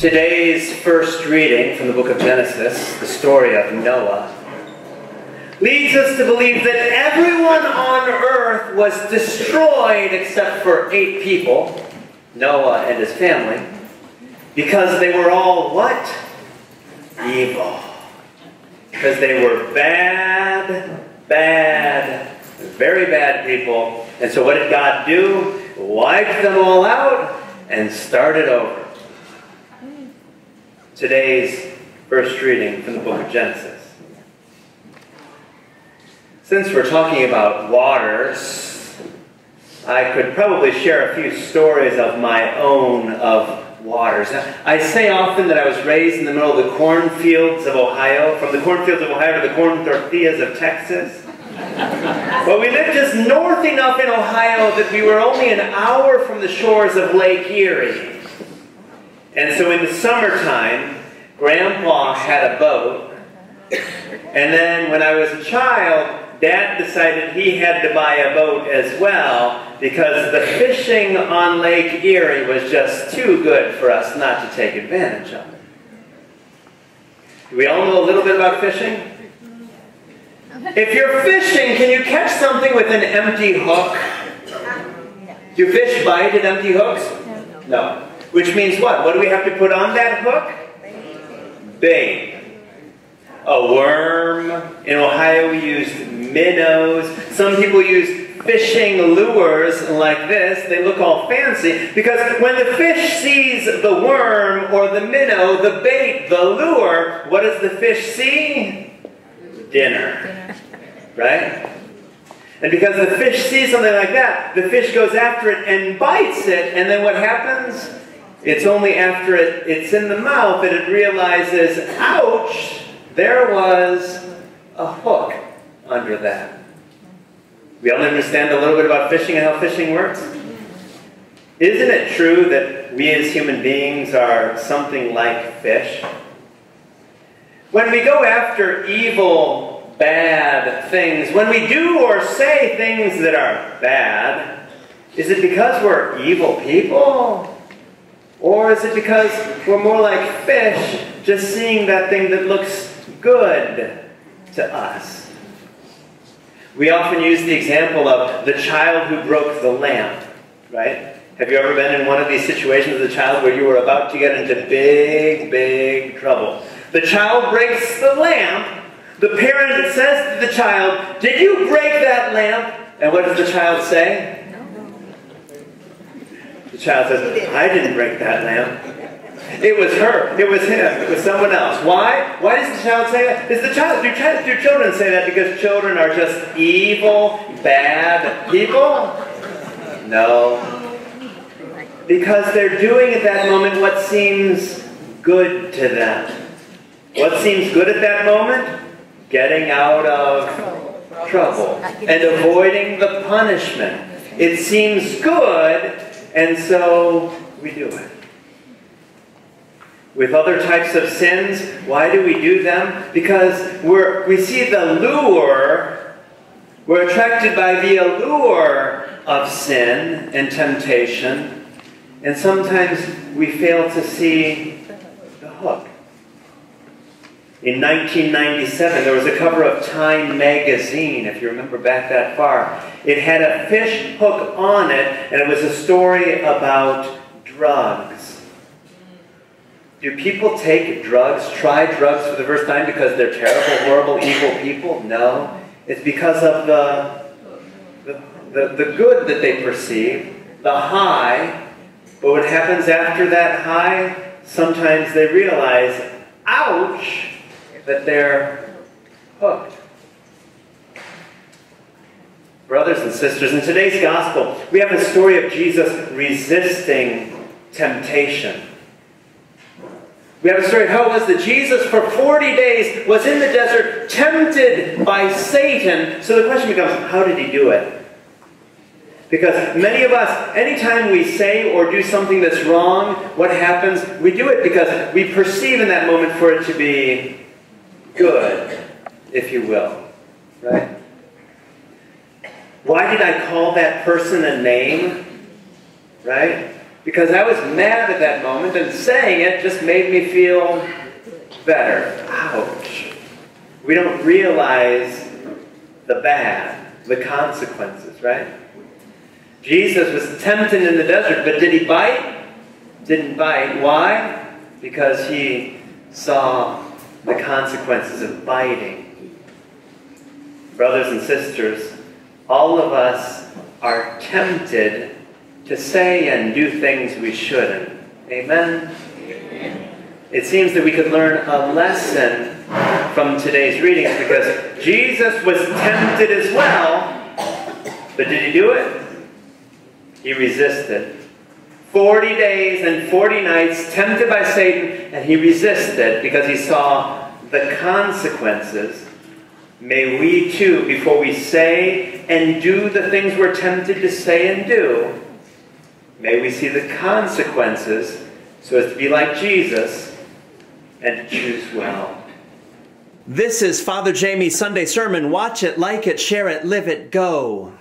Today's first reading from the book of Genesis, the story of Noah, leads us to believe that everyone on earth was destroyed except for 8 people, Noah and his family, because they were all what? Evil. Because they were bad, very bad people. And so what did God do? Wiped them all out and started over. Today's first reading from the book of Genesis. Since we're talking about waters, I could probably share a few stories of my own of waters. I say often that I was raised in the middle of the cornfields of Ohio, from the cornfields of Ohio to the corn tortillas of Texas. But we lived just north enough in Ohio that we were only an hour from the shores of Lake Erie. And so in the summertime, Grandpa had a boat. And then when I was a child, Dad decided he had to buy a boat as well because the fishing on Lake Erie was just too good for us not to take advantage of. Do we all know a little bit about fishing? If you're fishing, can you catch something with an empty hook? Do fish bite at empty hooks? No. Which means what? What do we have to put on that hook? Bait. A worm. In Ohio we used minnows. Some people use fishing lures like this. They look all fancy because when the fish sees the worm or the minnow, the bait, the lure, what does the fish see? Dinner. Right? And because the fish sees something like that, the fish goes after it and bites it, and then what happens? It's only after it's in the mouth that it realizes, ouch, there was a hook under that. We all understand a little bit about fishing and how fishing works? Isn't it true that we as human beings are something like fish? When we go after evil, bad things, when we do or say things that are bad, is it because we're evil people? Or is it because we're more like fish, just seeing that thing that looks good to us? We often use the example of the child who broke the lamp, right? Have you ever been in one of these situations as a child where you were about to get into big trouble? The child breaks the lamp. The parent says to the child, "Did you break that lamp?" And what does the child say? The child says, "I didn't break that lamp. It was her. It was him. It was someone else." Why? Why does the child say that? Do children say that because children are just evil, bad people? No. Because they're doing at that moment what seems good to them. What seems good at that moment? Getting out of trouble and avoiding the punishment. It seems good, and so we do it. With other types of sins, why do we do them? Because we see the lure, we're attracted by the allure of sin and temptation, and sometimes we fail to see the hook. In 1997, there was a cover of Time magazine, if you remember back that far. It had a fish hook on it, and it was a story about drugs. Do people take drugs, try drugs for the first time because they're terrible, horrible, evil people? No. It's because of the good that they perceive, the high. But what happens after that high? Sometimes they realize, ouch, that they're hooked. Brothers and sisters, in today's gospel, we have a story of Jesus resisting temptation. We have a story of how it was that Jesus for 40 days was in the desert tempted by Satan. So the question becomes, how did he do it? Because many of us, anytime we say or do something that's wrong, what happens? We do it because we perceive in that moment for it to be good, if you will. Right? Why did I call that person a name? Right? because I was mad at that moment, and saying it just made me feel better. Ouch. We don't realize the bad, the consequences, right? Jesus was tempted in the desert, but did he bite? Didn't bite. Why? Because he saw the consequences of biting. Brothers and sisters, all of us are tempted to say and do things we shouldn't. Amen? It seems that we could learn a lesson from today's readings, because Jesus was tempted as well, but did he do it? He resisted. 40 days and 40 nights tempted by Satan, and he resisted because he saw the consequences. May we too, before we say and do the things we're tempted to say and do, may we see the consequences so as to be like Jesus and to choose well. This is Father Jamie's Sunday Sermon. Watch it, like it, share it, live it, go.